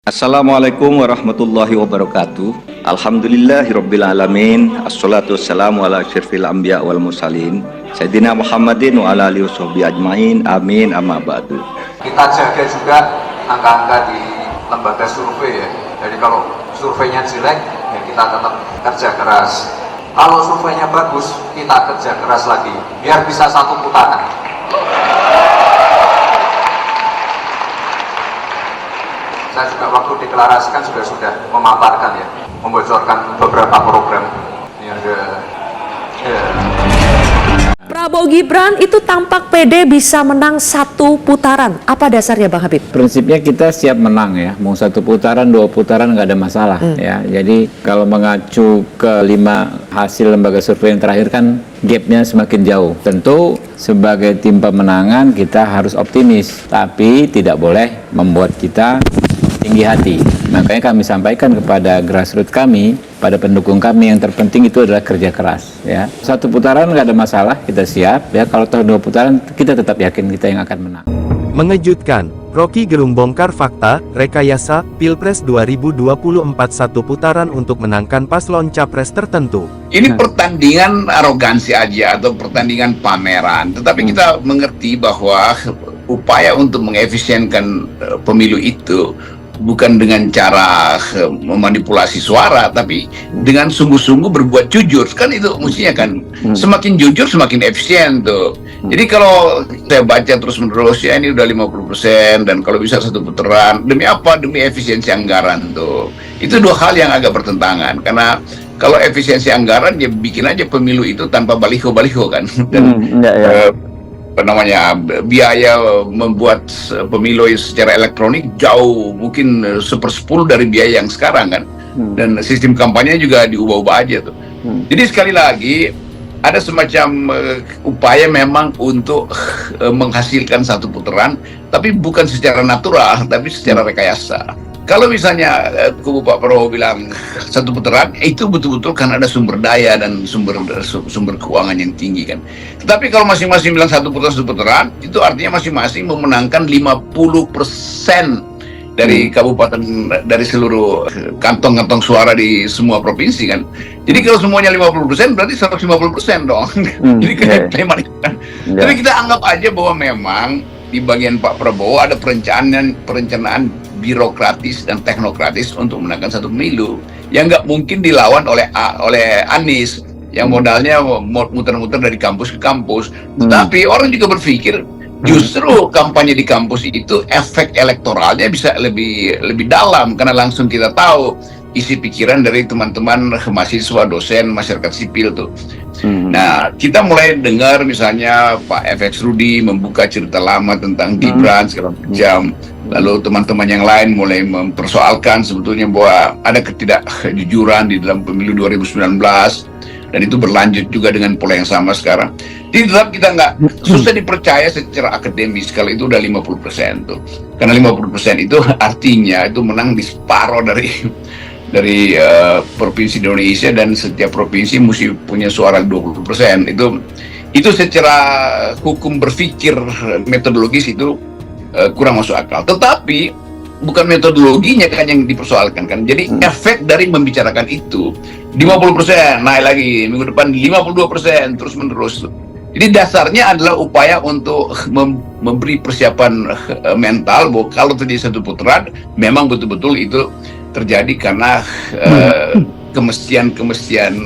Assalamualaikum warahmatullahi wabarakatuh. Alhamdulillahirabbil alamin. Assalatu wassalamu ala asyrafil anbiya wal mursalin Sayyidina Muhammadin wa ala alihi washabihi ajmain. Amin amma ba'du. Kita jaga juga angka-angka di lembaga survei ya. Jadi kalau surveinya jelek ya kita tetap kerja keras. Kalau surveinya bagus, kita kerja keras lagi biar bisa satu putaran. Saya juga waktu deklarasikan sudah memaparkan ya, membocorkan beberapa program yang Prabowo Gibran itu tampak pede bisa menang satu putaran. Apa dasarnya Bang Habib? Prinsipnya kita siap menang ya, mau satu putaran, dua putaran nggak ada masalah ya. Jadi kalau mengacu ke 5 hasil lembaga survei yang terakhir kan gapnya semakin jauh. Tentu sebagai tim pemenangan kita harus optimis, tapi tidak boleh membuat kita tinggi hati. Makanya kami sampaikan kepada grassroots kami, pada pendukung kami, yang terpenting itu adalah kerja keras ya. Satu putaran nggak ada masalah, kita siap ya. Kalau toh 2 putaran kita tetap yakin kita yang akan menang. Mengejutkan, Rocky Gerung bongkar fakta rekayasa Pilpres 2024 satu putaran untuk menangkan paslon capres tertentu. Ini pertandingan arogansi aja atau pertandingan pameran. Tetapi kita mengerti bahwa upaya untuk mengefisienkan pemilu itu bukan dengan cara memanipulasi suara, tapi dengan sungguh-sungguh berbuat jujur. Kan itu mestinya kan, semakin jujur semakin efisien tuh. Jadi kalau saya baca terus-menerus ya ini udah 50% dan kalau bisa satu putaran, demi apa? Demi efisiensi anggaran tuh. Itu 2 hal yang agak bertentangan, karena kalau efisiensi anggaran ya bikin aja pemilu itu tanpa baliho-baliho kan. Dan biaya membuat pemilu secara elektronik jauh mungkin 1/10 dari biaya yang sekarang kan, dan sistem kampanye juga diubah-ubah aja tuh. Jadi sekali lagi ada semacam upaya memang untuk menghasilkan satu putaran, tapi bukan secara natural, tapi secara rekayasa. Kalau misalnya kubu Pak Prabowo bilang satu putaran, itu betul-betul kan ada sumber daya dan sumber keuangan yang tinggi kan. Tetapi kalau masing-masing bilang satu putaran, itu artinya masing-masing memenangkan 50% dari kabupaten, dari seluruh kantong-kantong suara di semua provinsi kan. Jadi kalau semuanya 50% berarti 150% dong. Jadi kayak kan. Tapi kita anggap aja bahwa memang di bagian Pak Prabowo ada perencanaan birokratis dan teknokratis untuk menangkan satu pemilu yang nggak mungkin dilawan oleh Anies yang modalnya muter-muter dari kampus ke kampus. Tapi orang juga berpikir justru kampanye di kampus itu efek elektoralnya bisa lebih dalam, karena langsung kita tahu isi pikiran dari teman-teman mahasiswa, dosen, masyarakat sipil tuh. Nah, kita mulai dengar misalnya Pak FX Rudi membuka cerita lama tentang Gibran segala macam. Lalu teman-teman yang lain mulai mempersoalkan sebetulnya bahwa ada ketidakjujuran di dalam pemilu 2019, dan itu berlanjut juga dengan pola yang sama sekarang. Jadi tetap kita nggak susah dipercaya secara akademis kalau itu udah 50% tuh. Karena 50% itu artinya itu menang di separuh dari provinsi di Indonesia, dan setiap provinsi mesti punya suara 20%. Itu secara hukum berpikir metodologis itu kurang masuk akal. Tetapi bukan metodologinya kan yang dipersoalkan kan. Jadi efek dari membicarakan itu 50% naik lagi, minggu depan 52% terus menerus. Jadi dasarnya adalah upaya untuk memberi persiapan mental bahwa kalau terjadi satu putaran memang betul-betul itu terjadi karena kemestian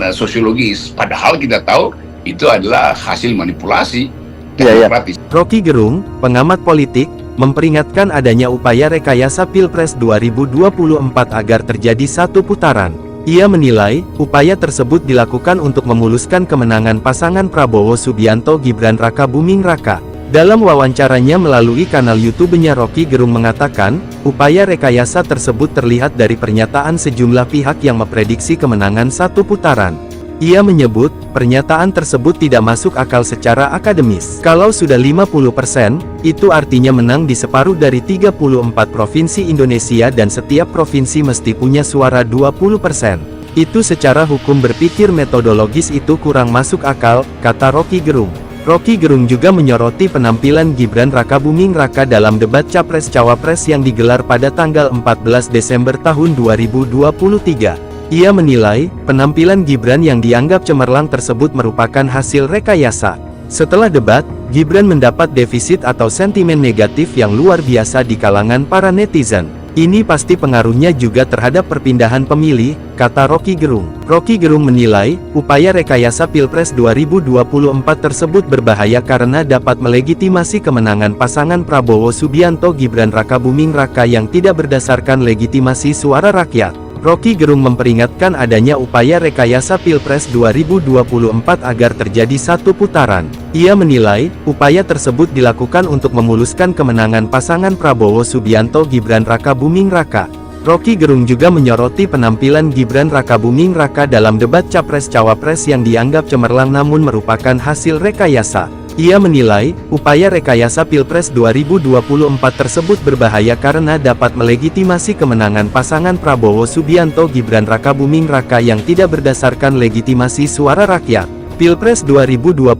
sosiologis. Padahal kita tahu itu adalah hasil manipulasi teknokratis. Rocky Gerung, pengamat politik, memperingatkan adanya upaya rekayasa Pilpres 2024 agar terjadi satu putaran. Ia menilai, upaya tersebut dilakukan untuk memuluskan kemenangan pasangan Prabowo Subianto Gibran Raka Buming Raka. Dalam wawancaranya melalui kanal YouTube-nya, Rocky Gerung mengatakan, upaya rekayasa tersebut terlihat dari pernyataan sejumlah pihak yang memprediksi kemenangan satu putaran. Ia menyebut, pernyataan tersebut tidak masuk akal secara akademis. Kalau sudah 50%, itu artinya menang di separuh dari 34 provinsi Indonesia dan setiap provinsi mesti punya suara 20%. Itu secara hukum berpikir metodologis itu kurang masuk akal, kata Rocky Gerung. Rocky Gerung juga menyoroti penampilan Gibran Rakabuming Raka dalam debat Capres-Cawapres yang digelar pada tanggal 14 Desember tahun 2023. Ia menilai, penampilan Gibran yang dianggap cemerlang tersebut merupakan hasil rekayasa. Setelah debat, Gibran mendapat defisit atau sentimen negatif yang luar biasa di kalangan para netizen. Ini pasti pengaruhnya juga terhadap perpindahan pemilih, kata Rocky Gerung. Rocky Gerung menilai, upaya rekayasa Pilpres 2024 tersebut berbahaya karena dapat melegitimasi kemenangan pasangan Prabowo Subianto Gibran Rakabuming Raka yang tidak berdasarkan legitimasi suara rakyat. Rocky Gerung memperingatkan adanya upaya rekayasa Pilpres 2024 agar terjadi satu putaran. Ia menilai, upaya tersebut dilakukan untuk memuluskan kemenangan pasangan Prabowo Subianto Gibran Rakabuming Raka. Rocky Gerung juga menyoroti penampilan Gibran Rakabuming Raka dalam debat Capres-Cawapres yang dianggap cemerlang namun merupakan hasil rekayasa. Ia menilai, upaya rekayasa Pilpres 2024 tersebut berbahaya karena dapat melegitimasi kemenangan pasangan Prabowo Subianto Gibran Rakabuming Raka yang tidak berdasarkan legitimasi suara rakyat. Pilpres 2024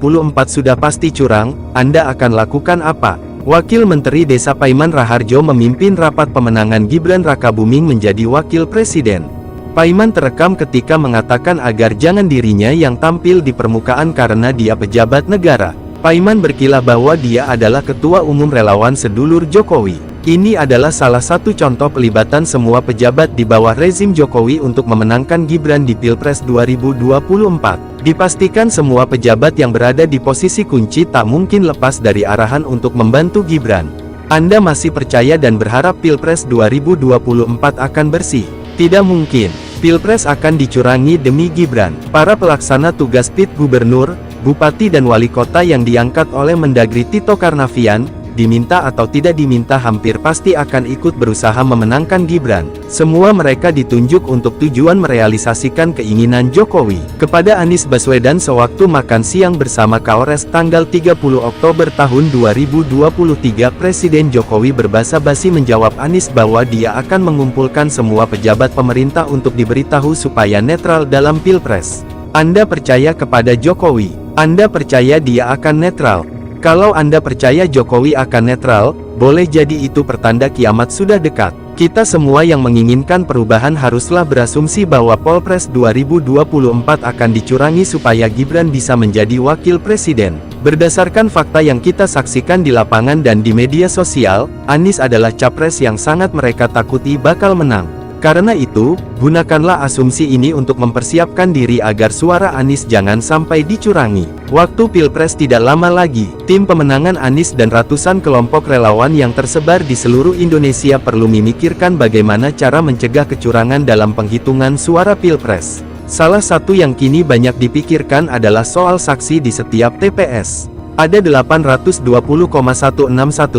sudah pasti curang, Anda akan lakukan apa? Wakil Menteri Desa Paiman Raharjo memimpin rapat pemenangan Gibran Rakabuming menjadi wakil presiden. Paiman terekam ketika mengatakan agar jangan dirinya yang tampil di permukaan karena dia pejabat negara. Paiman berkilah bahwa dia adalah Ketua Umum Relawan Sedulur Jokowi. Ini adalah salah satu contoh pelibatan semua pejabat di bawah rezim Jokowi untuk memenangkan Gibran di Pilpres 2024. Dipastikan semua pejabat yang berada di posisi kunci tak mungkin lepas dari arahan untuk membantu Gibran. Anda masih percaya dan berharap Pilpres 2024 akan bersih? Tidak mungkin. Pilpres akan dicurangi demi Gibran. Para pelaksana tugas PIT Gubernur, Bupati dan Wali Kota yang diangkat oleh Mendagri Tito Karnavian, diminta atau tidak diminta hampir pasti akan ikut berusaha memenangkan Gibran. Semua mereka ditunjuk untuk tujuan merealisasikan keinginan Jokowi. Kepada Anies Baswedan sewaktu makan siang bersama Kapolres tanggal 30 Oktober tahun 2023, Presiden Jokowi berbasa-basi menjawab Anies bahwa dia akan mengumpulkan semua pejabat pemerintah untuk diberitahu supaya netral dalam Pilpres. Anda percaya kepada Jokowi? Anda percaya dia akan netral? Kalau Anda percaya Jokowi akan netral, boleh jadi itu pertanda kiamat sudah dekat. Kita semua yang menginginkan perubahan haruslah berasumsi bahwa Polpres 2024 akan dicurangi supaya Gibran bisa menjadi wakil presiden. Berdasarkan fakta yang kita saksikan di lapangan dan di media sosial, Anies adalah capres yang sangat mereka takuti bakal menang. Karena itu, gunakanlah asumsi ini untuk mempersiapkan diri agar suara Anies jangan sampai dicurangi. Waktu Pilpres tidak lama lagi, tim pemenangan Anies dan ratusan kelompok relawan yang tersebar di seluruh Indonesia perlu memikirkan bagaimana cara mencegah kecurangan dalam penghitungan suara Pilpres. Salah satu yang kini banyak dipikirkan adalah soal saksi di setiap TPS. Ada 820,161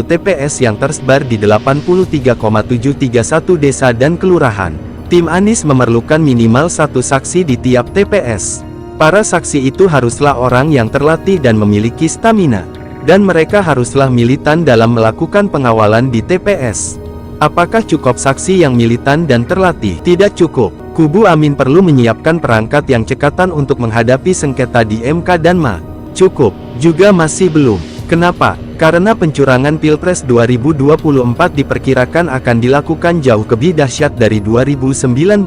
TPS yang tersebar di 83,731 desa dan kelurahan. Tim Anies memerlukan minimal satu saksi di tiap TPS. Para saksi itu haruslah orang yang terlatih dan memiliki stamina. Dan mereka haruslah militan dalam melakukan pengawalan di TPS. Apakah cukup saksi yang militan dan terlatih? Tidak cukup. Kubu Amin perlu menyiapkan perangkat yang cekatan untuk menghadapi sengketa di MK dan MA. Cukup, juga masih belum. Kenapa? Karena pencurangan Pilpres 2024 diperkirakan akan dilakukan jauh lebih dahsyat dari 2019.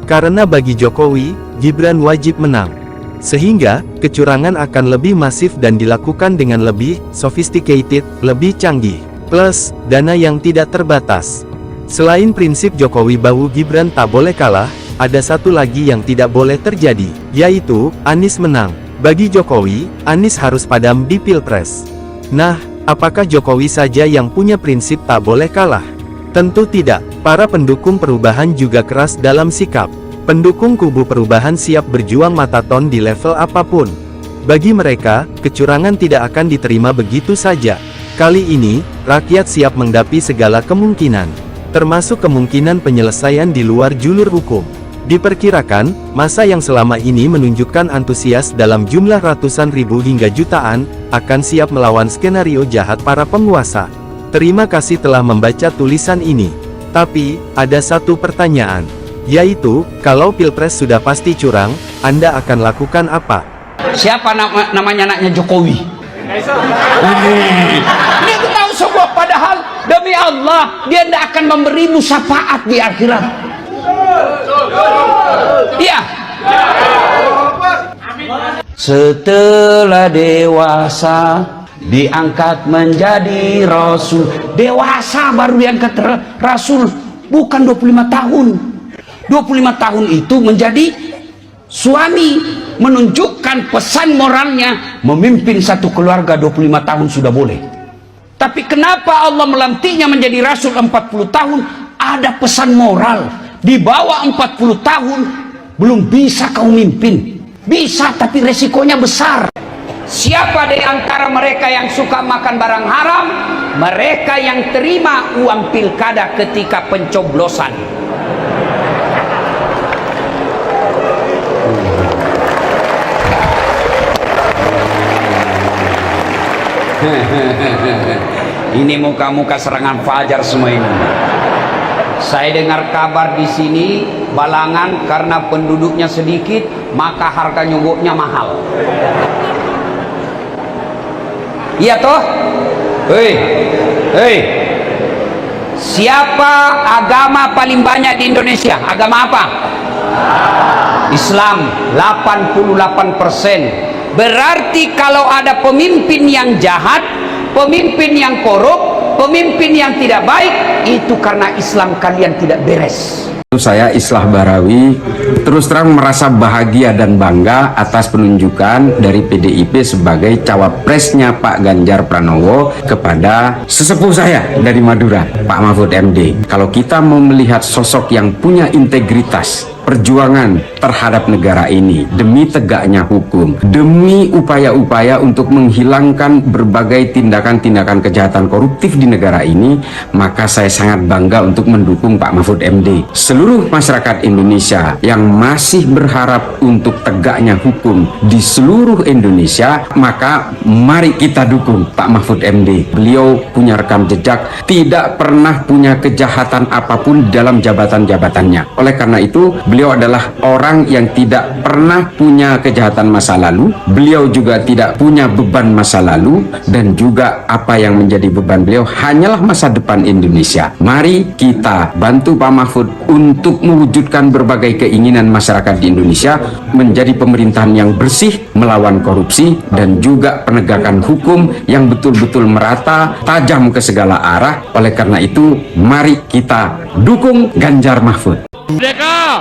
Karena bagi Jokowi, Gibran wajib menang. Sehingga, kecurangan akan lebih masif dan dilakukan dengan lebih sophisticated, lebih canggih. Plus, dana yang tidak terbatas. Selain prinsip Jokowi bahwa Gibran tak boleh kalah, ada satu lagi yang tidak boleh terjadi, yaitu, Anies menang. Bagi Jokowi, Anies harus padam di Pilpres. Nah, apakah Jokowi saja yang punya prinsip tak boleh kalah? Tentu tidak. Para pendukung perubahan juga keras dalam sikap. Pendukung kubu perubahan siap berjuang maraton di level apapun. Bagi mereka, kecurangan tidak akan diterima begitu saja. Kali ini, rakyat siap menghadapi segala kemungkinan, termasuk kemungkinan penyelesaian di luar jalur hukum. Diperkirakan, massa yang selama ini menunjukkan antusias dalam jumlah ratusan ribu hingga jutaan, akan siap melawan skenario jahat para penguasa. Terima kasih telah membaca tulisan ini. Tapi, ada satu pertanyaan. Yaitu, kalau Pilpres sudah pasti curang, Anda akan lakukan apa? Siapa namanya anaknya Jokowi? Dia tahu semua, padahal demi Allah dia tidak akan memberimu syafaat di akhirat. Iya. Setelah dewasa diangkat menjadi rasul. Dewasa baru diangkat rasul, bukan 25 tahun. 25 tahun itu menjadi suami, menunjukkan pesan moralnya. Memimpin satu keluarga 25 tahun sudah boleh. Tapi kenapa Allah melantiknya menjadi rasul 40 tahun? Ada pesan moral. Di bawah 40 tahun belum bisa kau mimpin. Bisa, tapi resikonya besar. Siapa di antara mereka yang suka makan barang haram? Mereka yang terima uang pilkada ketika pencoblosan. Ini muka-muka serangan fajar semua ini. Saya dengar kabar di sini Balangan karena penduduknya sedikit, maka harga nyogoknya mahal. Iya toh? Hei. Siapa agama paling banyak di Indonesia? Agama apa? Islam, 88%. Berarti kalau ada pemimpin yang jahat, pemimpin yang korup, pemimpin yang tidak baik, itu karena Islam kalian tidak beres. Saya Islah Barawi terus terang merasa bahagia dan bangga atas penunjukan dari PDIP sebagai cawapresnya Pak Ganjar Pranowo kepada sesepuh saya dari Madura, Pak Mahfud MD. Kalau kita mau melihat sosok yang punya integritas, perjuangan terhadap negara ini demi tegaknya hukum, demi upaya-upaya untuk menghilangkan berbagai tindakan-tindakan kejahatan koruptif di negara ini, maka saya sangat bangga untuk mendukung Pak Mahfud MD. Seluruh masyarakat Indonesia yang masih berharap untuk tegaknya hukum di seluruh Indonesia, maka mari kita dukung Pak Mahfud MD. Beliau punya rekam jejak, tidak pernah punya kejahatan apapun dalam jabatan-jabatannya. Oleh karena itu, beliau adalah orang yang tidak pernah punya kejahatan masa lalu. Beliau juga tidak punya beban masa lalu, dan juga apa yang menjadi beban beliau hanyalah masa depan Indonesia. Mari kita bantu Pak Mahfud untuk mewujudkan berbagai keinginan masyarakat di Indonesia menjadi pemerintahan yang bersih, melawan korupsi, dan juga penegakan hukum yang betul-betul merata, tajam ke segala arah. Oleh karena itu, mari kita dukung Ganjar Mahfud. Merdeka!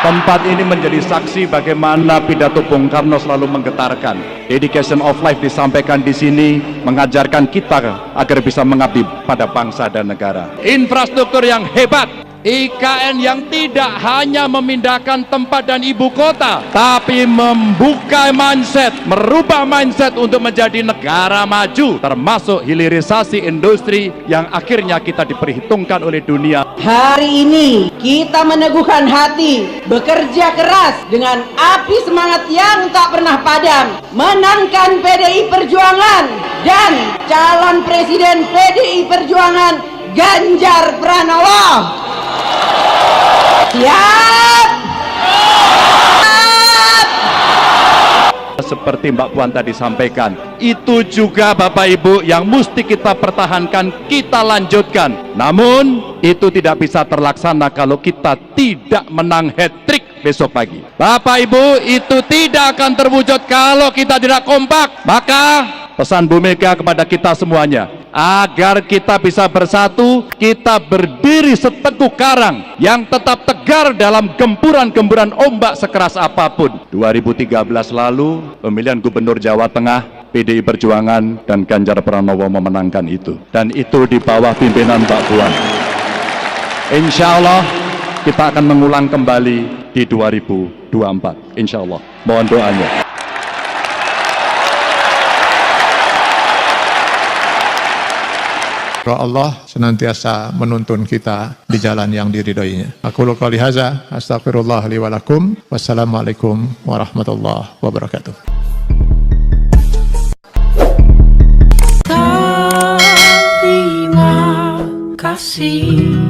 Tempat ini menjadi saksi bagaimana pidato Bung Karno selalu menggetarkan. Dedication of life disampaikan di sini, mengajarkan kita agar bisa mengabdi pada bangsa dan negara. Infrastruktur yang hebat, IKN yang tidak hanya memindahkan tempat dan ibu kota, tapi membuka mindset, merubah mindset untuk menjadi negara maju, termasuk hilirisasi industri yang akhirnya kita diperhitungkan oleh dunia. Hari ini kita meneguhkan hati, bekerja keras dengan api semangat yang tak pernah padam, menangkan PDI Perjuangan dan calon presiden PDI Perjuangan Ganjar Pranowo. Siap. Seperti Mbak Puan tadi sampaikan, itu juga Bapak Ibu yang mesti kita pertahankan, kita lanjutkan. Namun itu tidak bisa terlaksana kalau kita tidak menang hat-trick besok pagi. Bapak Ibu, itu tidak akan terwujud kalau kita tidak kompak. Maka pesan Bu Mega kepada kita semuanya, agar kita bisa bersatu, kita berdiri seteguh karang yang tetap tegar dalam gempuran-gempuran ombak sekeras apapun. 2013 lalu, pemilihan Gubernur Jawa Tengah, PDI Perjuangan dan Ganjar Pranowo memenangkan itu. Dan itu di bawah pimpinan Mbak Puan. Insya Allah kita akan mengulang kembali di 2024. Insya Allah. Mohon doanya. Allah senantiasa menuntun kita di jalan yang diridhoinya. Aku qouli hadza, astaghfirullah li wa lakum. Wassalamualaikum warahmatullahi wabarakatuh. Terima kasih.